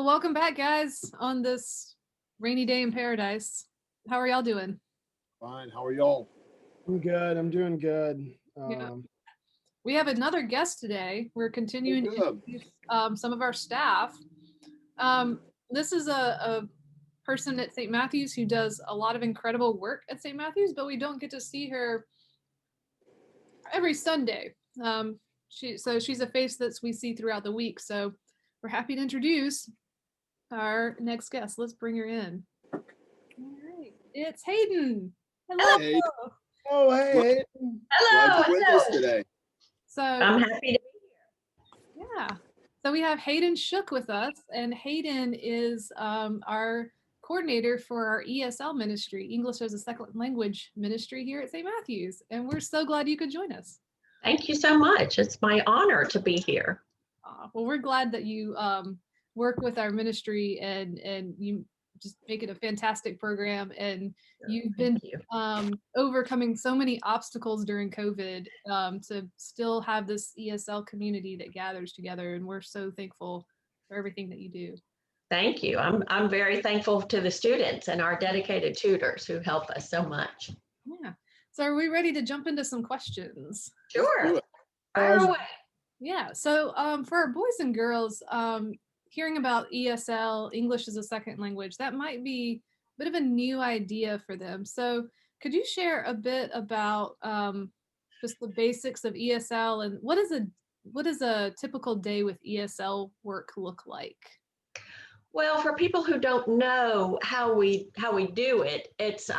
Well, welcome back, guys, on this rainy day in paradise. How are y'all doing? Fine. How are y'all? I'm good. I'm doing good. Yeah. We have another guest today. We're continuing to introduce some of our staff. This is a person at St. Matthew's who does a lot of incredible work at St. Matthew's, but we don't get to see her every Sunday. She's a face that we see throughout the week. So we're happy to introduce our next guest. Let's bring her in. All right, it's Hayden. Hello. Hey. Oh, hey. Glad you're with us today. So I'm happy to be here. Yeah. So we have Hayden Shook with us, and Hayden is our coordinator for our ESL ministry, English as a Second Language ministry here at St. Matthew's. And we're so glad you could join us. Thank you so much. It's my honor to be here. Well, we're glad that you work with our ministry and you just make it a fantastic program, and you've been overcoming so many obstacles during COVID to still have this ESL community that gathers together, and we're so thankful for everything that you do. Thank you. I'm very thankful to the students and our dedicated tutors who help us so much. Yeah. So are we ready to jump into some questions? Sure. Fire away. Yeah. So for our boys and girls, hearing about ESL, English as a Second Language, that might be a bit of a new idea for them. So could you share a bit about just the basics of ESL and what does a typical day with ESL work look like? Well, for people who don't know how we do it, it's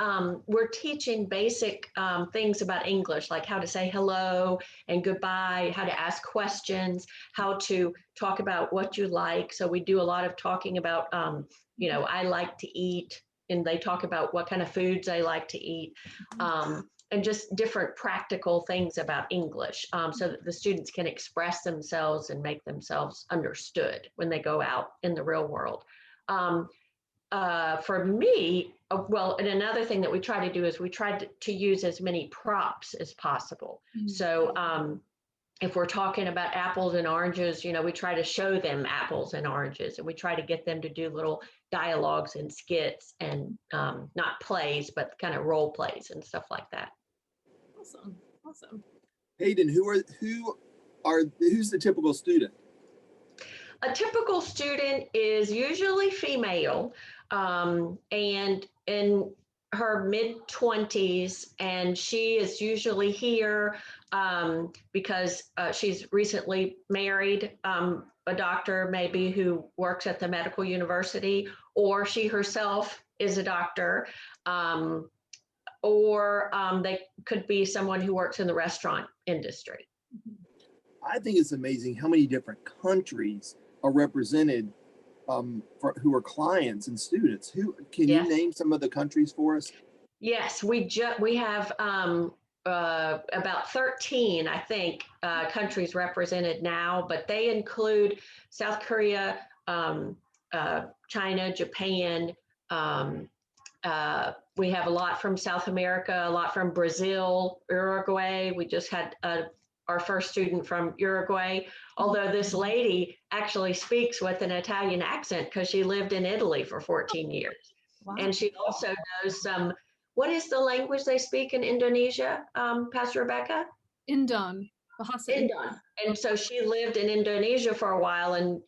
we're teaching basic things about English, like how to say hello and goodbye, how to ask questions, how to talk about what you like. So we do a lot of talking about, I like to eat, and they talk about what kind of foods they like to eat, and just different practical things about English, so that the students can express themselves and make themselves understood when they go out in the real world. For me, and another thing that we try to do is we try to use as many props as possible. Mm-hmm. So if we're talking about apples and oranges, we try to show them apples and oranges, and we try to get them to do little dialogues and skits and not plays, but kind of role plays and stuff like that. Awesome. Hayden, who's the typical student? A typical student is usually female, and in her mid-20s, and she is usually here because she's recently married a doctor maybe who works at the medical university, or she herself is a doctor, or they could be someone who works in the restaurant industry. I think it's amazing how many different countries are represented who are clients and students. Can you name some of the countries for us? Yes, we have about 13, I think, countries represented now, but they include South Korea, China, Japan. We have a lot from South America, a lot from Brazil, Uruguay. We just had our first student from Uruguay, although this lady actually speaks with an Italian accent because she lived in Italy for 14 years. Wow. And she also knows some, what is the language they speak in Indonesia, Pastor Rebecca? Indon. Indon. And so she lived in Indonesia for a while and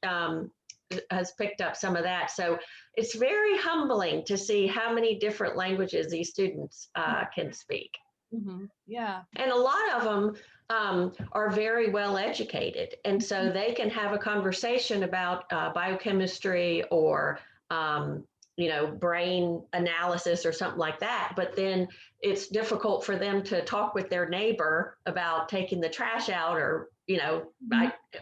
has picked up some of that. So it's very humbling to see how many different languages these students can speak. Mm-hmm. Yeah. And a lot of them are very well educated. And so they can have a conversation about biochemistry or, brain analysis or something like that. But then it's difficult for them to talk with their neighbor about taking the trash out or,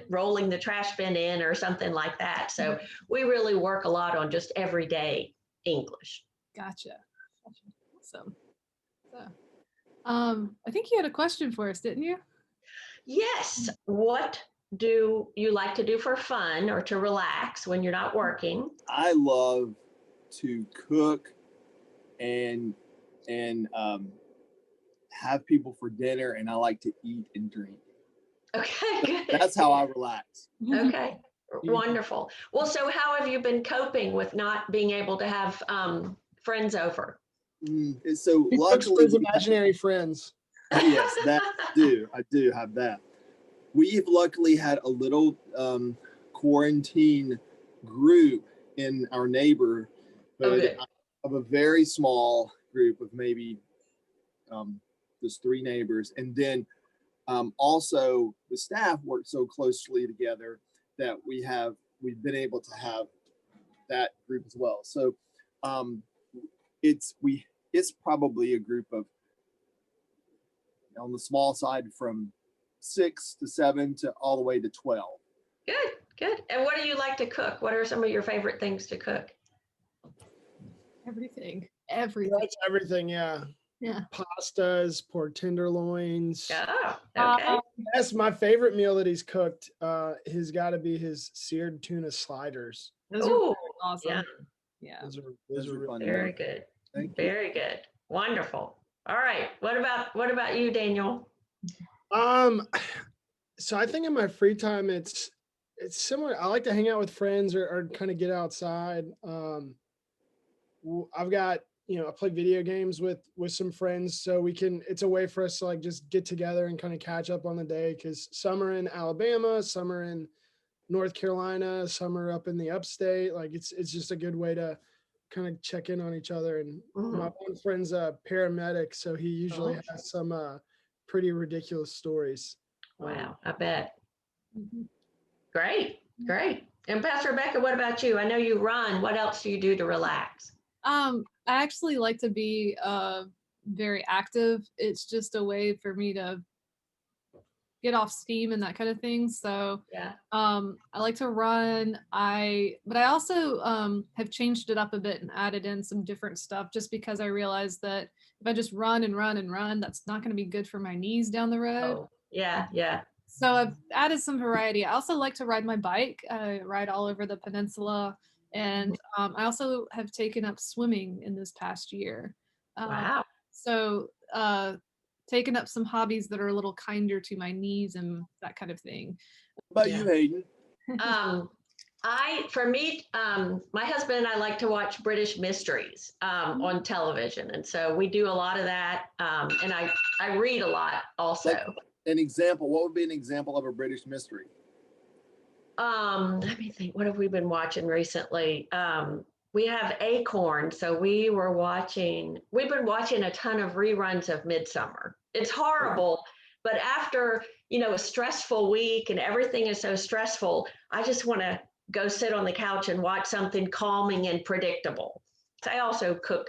rolling the trash bin in or something like that. So we really work a lot on just everyday English. Gotcha. Awesome. So, I think you had a question for us, didn't you? Yes. What do you like to do for fun or to relax when you're not working? I love to cook and have people for dinner, and I like to eat and drink. Okay, good. That's how I relax. Okay. Wonderful. Well, so how have you been coping with not being able to have friends over? So He looks for luckily, his imaginary friends. yes, I do have that. We've luckily had a little quarantine group in our neighborhood of a very small group of maybe just 3 neighbors. And then also the staff work so closely together that we've been able to have that group as well. So it's probably a group of, on the small side, from 6 to 7 to all the way to 12. Good. And what do you like to cook? What are some of your favorite things to cook? Everything. That's everything, yeah. Yeah. Pastas, pork tenderloins. Oh, okay. That's my favorite meal that he's cooked. Has got to be his seared tuna sliders. Those are awesome. Yeah. Yeah. Those are fun. Very good. Thank you. Very good. Wonderful. All right. What about you, Daniel? So I think in my free time, it's similar. I like to hang out with friends or kind of get outside. I've got, I play video games with some friends, so it's a way for us to like just get together and kind of catch up on the day, because some are in Alabama, some are in North Carolina, some are up in the upstate. Like it's just a good way to kind of check in on each other. And my one friend's a paramedic, so he usually has some pretty ridiculous stories. Wow, I bet. Great. And Pastor Rebecca, what about you? I know you run. What else do you do to relax? I actually like to be very active. It's just a way for me to get off steam and that kind of thing. So I like to run. But I also have changed it up a bit and added in some different stuff, just because I realized that if I just run and run and run, that's not going to be good for my knees down the road. Oh, yeah. So I've added some variety. I also like to ride my bike. I ride all over the peninsula. And I also have taken up swimming in this past year. Wow. So taken up some hobbies that are a little kinder to my knees and that kind of thing. What about you, Hayden? My husband and I like to watch British mysteries on television. And so we do a lot of that. And I read a lot also. Like an example, what would be an example of a British mystery? Let me think. What have we been watching recently? We have Acorn, so we've been watching a ton of reruns of Midsummer. It's horrible, but after, a stressful week and everything is so stressful, I just want to go sit on the couch and watch something calming and predictable. So I also cook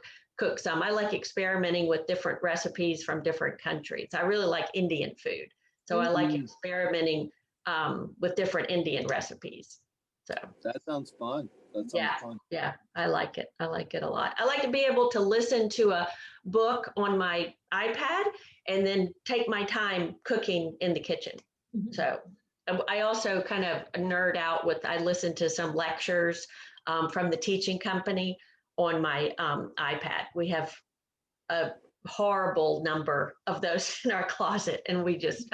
some. I like experimenting with different recipes from different countries. I really like Indian food, so I like experimenting with different Indian recipes. So that sounds fun. Yeah, I like it. I like it a lot. I like to be able to listen to a book on my iPad and then take my time cooking in the kitchen. So I also kind of nerd out I listen to some lectures from the teaching company on my iPad. We have a horrible number of those in our closet, and we just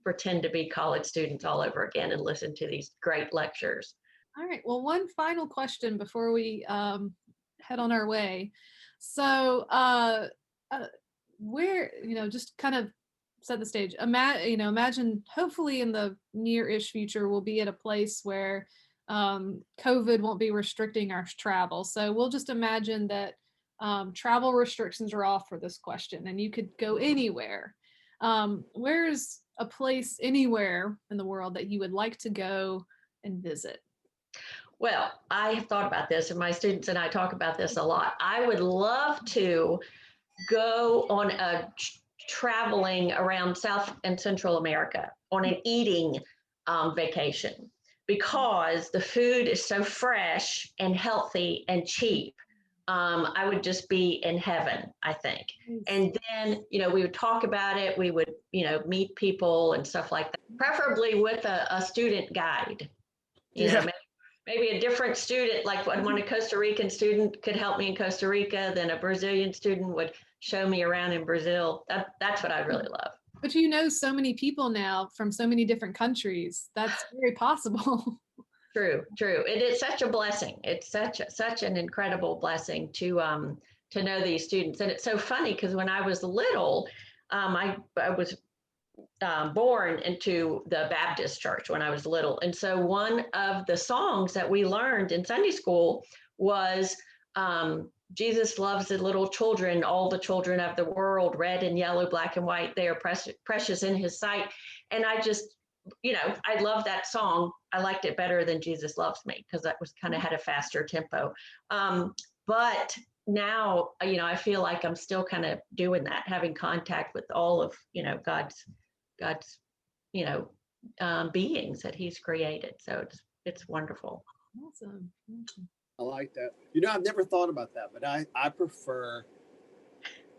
pretend to be college students all over again and listen to these great lectures. All right. Well, one final question before we head on our way. So where, just kind of set the stage. Imagine hopefully in the near-ish future, we'll be at a place where COVID won't be restricting our travel. So we'll just imagine that travel restrictions are off for this question and you could go anywhere. Where's a place anywhere in the world that you would like to go and visit? Well, I have thought about this, and my students and I talk about this a lot. I would love to go on a traveling around South and Central America on an eating vacation, because the food is so fresh and healthy and cheap. I would just be in heaven, I think. And then, we would talk about it. We would, meet people and stuff like that, preferably with a student guide. Maybe a different student, like when a Costa Rican student could help me in Costa Rica, then a Brazilian student would show me around in Brazil. That's what I really love. But so many people now from so many different countries. That's very possible. True. It is such a blessing. It's such an incredible blessing to know these students. And it's so funny because when I was little, I was born into the Baptist church when I was little. And so one of the songs that we learned in Sunday school was Jesus loves the little children, all the children of the world, red and yellow, black and white. They are precious in his sight. And I just, I love that song. I liked it better than Jesus Loves Me because that was kind of had a faster tempo. But now, I feel like I'm still kind of doing that, having contact with all of, God's, beings that he's created. So it's wonderful. Awesome. I like that. I've never thought about that, but I prefer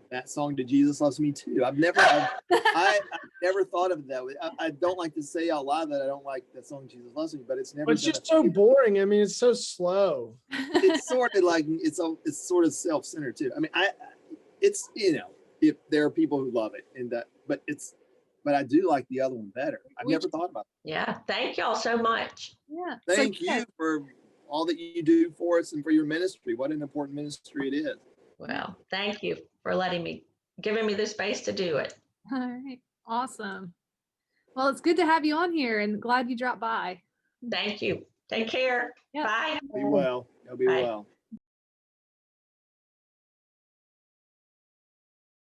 that song to Jesus Loves Me Too. I've never thought of it that way. I don't like to say out loud that I don't like that song Jesus Loves Me, but it's never. It's just so boring. I mean, it's so slow. It's sort of like it's sort of self-centered too. I mean, it's if there are people who love it and that, but I do like the other one better. I've never thought about that. Yeah, thank y'all so much. Yeah. Thank you for all that you do for us and for your ministry. What an important ministry it is. Well, thank you for giving me the space to do it. All right. Awesome. Well, it's good to have you on here and glad you dropped by. Thank you. Take care. Yeah. Bye. Be well. Be well.